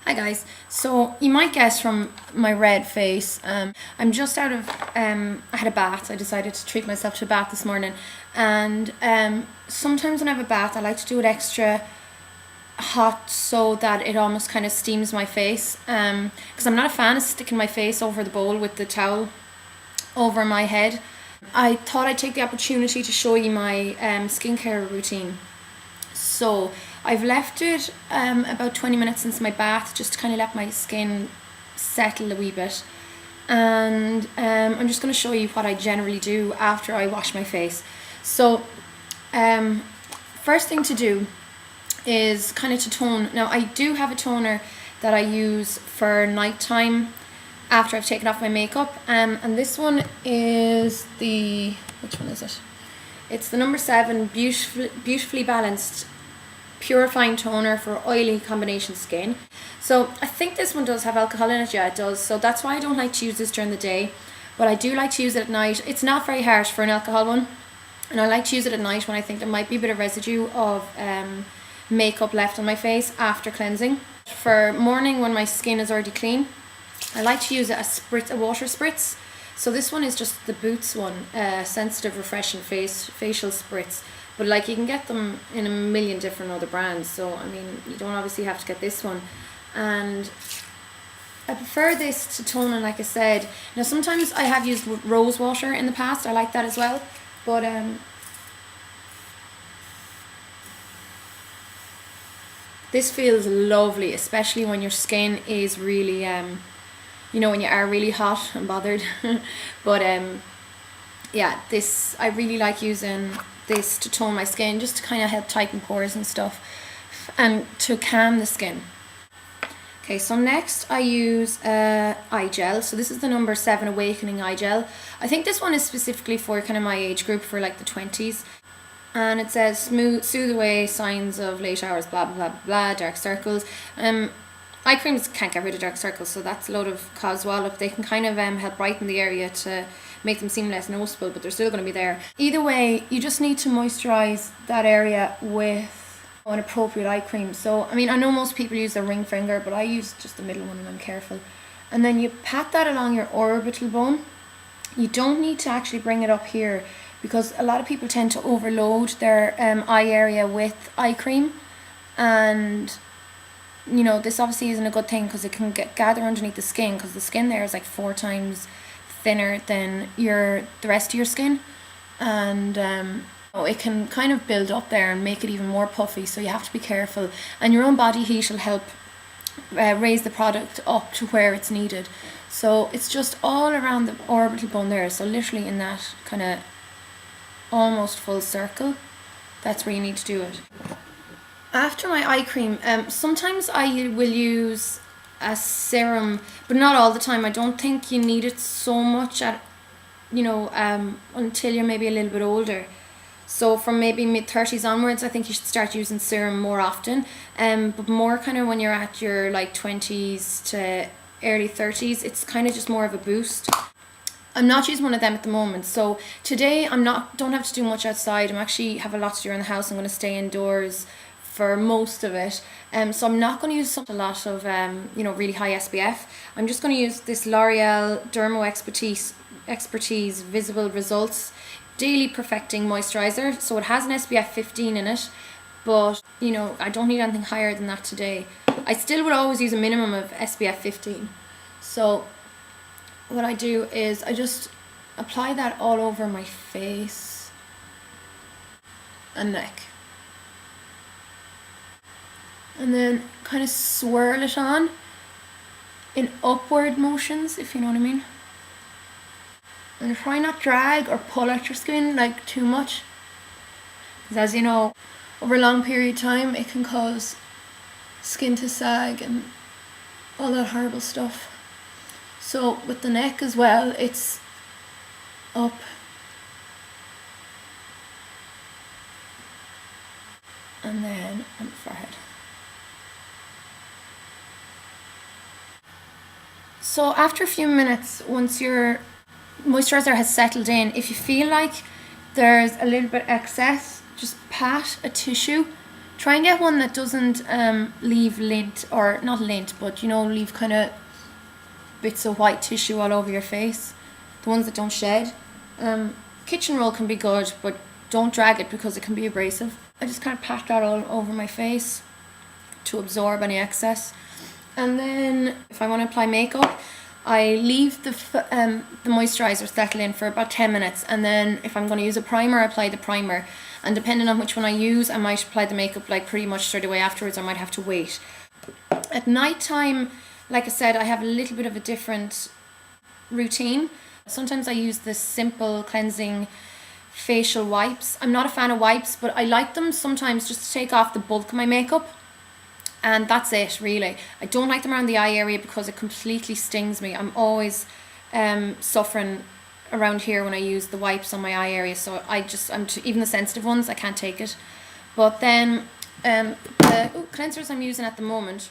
Hi guys, so you might guess from my red face, I'm just out of, I had a bath. I decided to treat myself to a bath this morning, and sometimes when I have a bath I like to do it extra hot so that it almost kind of steams my face, because I'm not a fan of sticking my face over the bowl with the towel over my head. I thought I'd take the opportunity to show you my skincare routine. So I've left it about 20 minutes since my bath, just to kind of let my skin settle a wee bit. And I'm just going to show you what I generally do after I wash my face. So first thing to do is kind of to tone. Now I do have a toner that I use for nighttime after I've taken off my makeup, and this one is which one is it? It's the number 7 beautifully balanced purifying toner for oily combination skin. So I think this one does have alcohol in it. Yeah, it does. So that's why I don't like to use this during the day, but I do like to use it at night. It's not very harsh for an alcohol one, and I like to use it at night when I think there might be a bit of residue of makeup left on my face after cleansing. For morning, when my skin is already clean, I like to use a water spritz. So this one is just the Boots one, sensitive refreshing facial spritz. But like, you can get them in a million different other brands, so I mean, you don't obviously have to get this one. And I prefer this to toner, like I said. Now sometimes I have used rose water in the past, I like that as well, but this feels lovely, especially when your skin is really when you are really hot and bothered. But yeah, I really like using this to tone my skin, just to kind of help tighten pores and stuff, and to calm the skin. Okay, so next I use eye gel. So this is the number 7 Awakening eye gel. I think this one is specifically for kind of my age group, for like the 20s. And it says soothe away signs of late hours, blah blah blah blah, dark circles. Eye creams can't get rid of dark circles, so that's a load of coswallop. They can kind of help brighten the area to make them seem less noticeable, but they're still going to be there. Either way, you just need to moisturize that area with an appropriate eye cream. So I mean, I know most people use their ring finger, but I use just the middle one and I'm careful. And then you pat that along your orbital bone. You don't need to actually bring it up here, because a lot of people tend to overload their eye area with eye cream, and this obviously isn't a good thing, because it can gather underneath the skin, because the skin there is like 4 times thinner than the rest of your skin, and it can kind of build up there and make it even more puffy, so you have to be careful. And your own body heat will help raise the product up to where it's needed. So it's just all around the orbital bone there, so literally in that kind of almost full circle, that's where you need to do it. After my eye cream, sometimes I will use a serum, but not all the time. I don't think you need it so much until you're maybe a little bit older. So from maybe mid-30s onwards, I think you should start using serum more often. But more kind of when you're at your like 20s to early 30s, it's kind of just more of a boost. I'm not using one of them at the moment, so today don't have to do much outside. I'm actually have a lot to do around the house. I'm going to stay indoors for most of it, so I'm not going to use a lot of really high SPF. I'm just going to use this L'Oreal Dermo Expertise Visible Results Daily Perfecting Moisturizer. So it has an SPF 15 in it, but I don't need anything higher than that today. I still would always use a minimum of SPF 15. So what I do is I just apply that all over my face and neck, and then kind of swirl it on in upward motions, if you know what I mean. And try not drag or pull at your skin like too much, because as you know, over a long period of time it can cause skin to sag and all that horrible stuff. So with the neck as well, it's up and then on the forehead. So after a few minutes, once your moisturizer has settled in, if you feel like there's a little bit excess, just pat a tissue Try and get one that doesn't leave lint, or not lint, but you know, leave kind of bits of white tissue all over your face. The ones that don't shed. Kitchen roll can be good, but don't drag it because it can be abrasive. I just kind of pat that all over my face to absorb any excess. And then if I want to apply makeup, I leave the moisturiser settle in for about 10 minutes, and then if I'm going to use a primer, I apply the primer. And depending on which one I use, I might apply the makeup like pretty much straight away afterwards. I might have to wait. At night time, like I said, I have a little bit of a different routine. Sometimes I use the simple cleansing facial wipes. I'm not a fan of wipes, but I like them sometimes just to take off the bulk of my makeup. And that's it, really. I don't like them around the eye area because it completely stings me. I'm always suffering around here when I use the wipes on my eye area. So even the sensitive ones, I can't take it. But then the cleansers I'm using at the moment,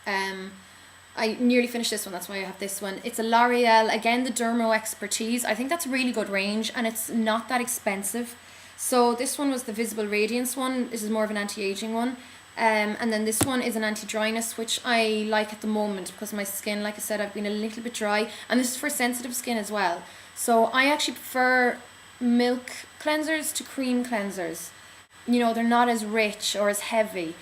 I nearly finished this one, that's why I have this one. It's a L'Oreal, again, the Dermo Expertise. I think that's a really good range, and it's not that expensive. So this one was the Visible Radiance one. This is more of an anti-aging one. And then this one is an anti-dryness, which I like at the moment because my skin, like I said, I've been a little bit dry. And this is for sensitive skin as well. So I actually prefer milk cleansers to cream cleansers. You know, they're not as rich or as heavy.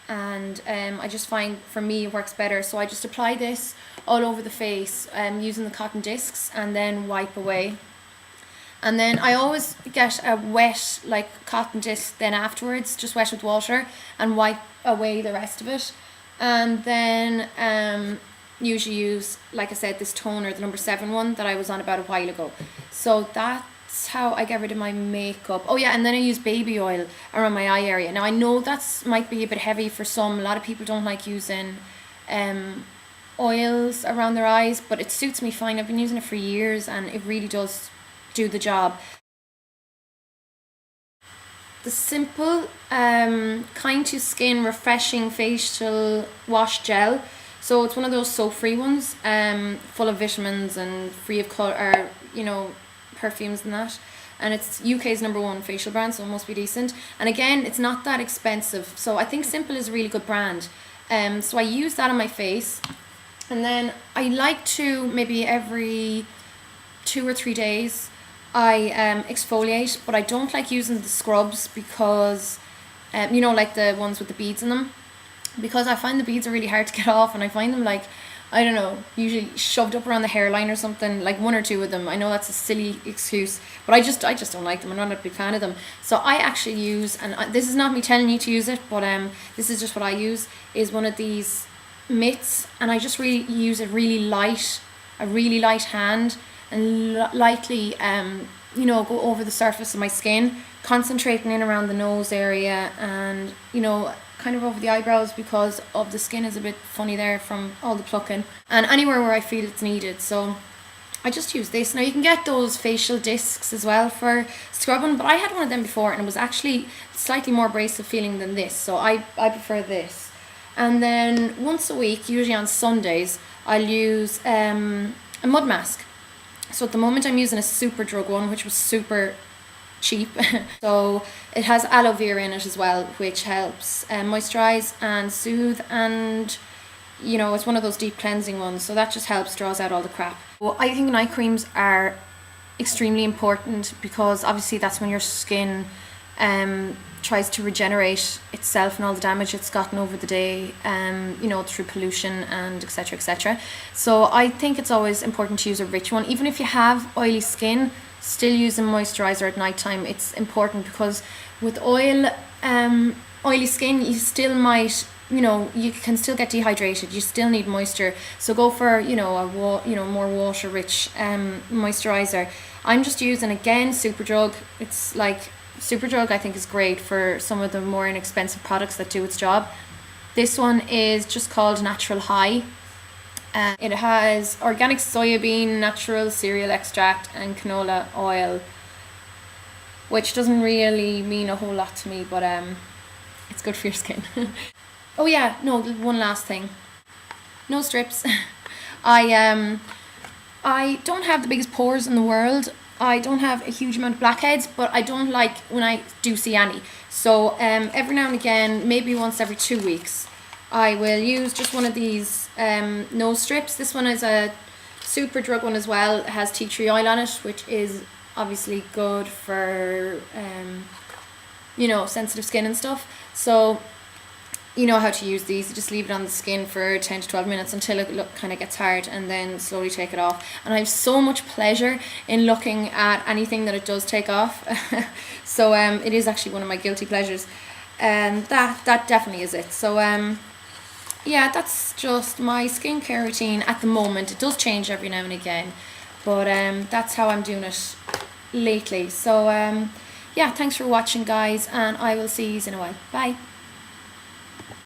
And I just find, for me, it works better. So I just apply this all over the face using the cotton discs and then wipe away. And then I always get a wet, like, cotton disc then afterwards, just wet with water, and wipe away the rest of it. And then usually use, like I said, this toner, the number 7 one that I was on about a while ago. So that's how I get rid of my makeup. Oh yeah, and then I use baby oil around my eye area. Now I know that might be a bit heavy for some. A lot of people don't like using oils around their eyes, but it suits me fine. I've been using it for years and it really does do the job. The simple Kind to Skin refreshing facial wash gel. So it's one of those soap-free ones, full of vitamins and free of color, you know, perfumes and that. And it's UK's #1 facial brand, so it must be decent. And again, it's not that expensive. So I think Simple is a really good brand. So I use that on my face, and then I like to maybe every 2 or 3 days I exfoliate, but I don't like using the scrubs because, you know, like the ones with the beads in them, because I find the beads are really hard to get off, and I find them, like, I don't know, usually shoved up around the hairline or something, like 1 or 2 of them. I know that's a silly excuse, but I just don't like them. I'm not a big fan of them. So I actually use, and this is not me telling you to use it, but this is just what I use, is one of these mitts, and I just really use it really light, a really light hand, and lightly, you know, go over the surface of my skin, concentrating in around the nose area and, you know, kind of over the eyebrows because of the skin is a bit funny there from all the plucking, and anywhere where I feel it's needed. So I just use this. Now you can get those facial discs as well for scrubbing, but I had one of them before and it was actually slightly more abrasive feeling than this, so I prefer this. And then once a week, usually on Sundays, I'll use a mud mask. So at the moment I'm using a Superdrug one, which was super cheap. So it has aloe vera in it as well, which helps moisturize and soothe, and, you know, it's one of those deep cleansing ones, so that just helps, draws out all the crap. Well, I think night creams are extremely important because obviously that's when your skin tries to regenerate itself and all the damage it's gotten over the day, you know, through pollution and etc, etc. So I think it's always important to use a rich one. Even if you have oily skin, still using moisturizer at night time, it's important, because with oily skin, you still might, you know, you can still get dehydrated, you still need moisture. So go for, you know, more water rich moisturizer. I'm just using, again, Superdrug. It's like, Superdrug I think is great for some of the more inexpensive products that do its job. This one is just called Natural High. It has organic soybean, natural cereal extract and canola oil, which doesn't really mean a whole lot to me, but it's good for your skin. Oh yeah, no, one last thing. No strips. I don't have the biggest pores in the world. I don't have a huge amount of blackheads, but I don't like when I do see any, So every now and again, maybe once every 2 weeks, I will use just one of these nose strips. This one is a super drug one as well. It has tea tree oil on it, which is obviously good for you know, sensitive skin and stuff. So you know how to use these. You just leave it on the skin for 10 to 12 minutes until it kind of gets hard, and then slowly take it off. And I have so much pleasure in looking at anything that it does take off. So it is actually one of my guilty pleasures, and that definitely is it. So yeah, that's just my skincare routine at the moment. It does change every now and again, but that's how I'm doing it lately. So yeah, thanks for watching, guys, and I will see you in a while. Bye.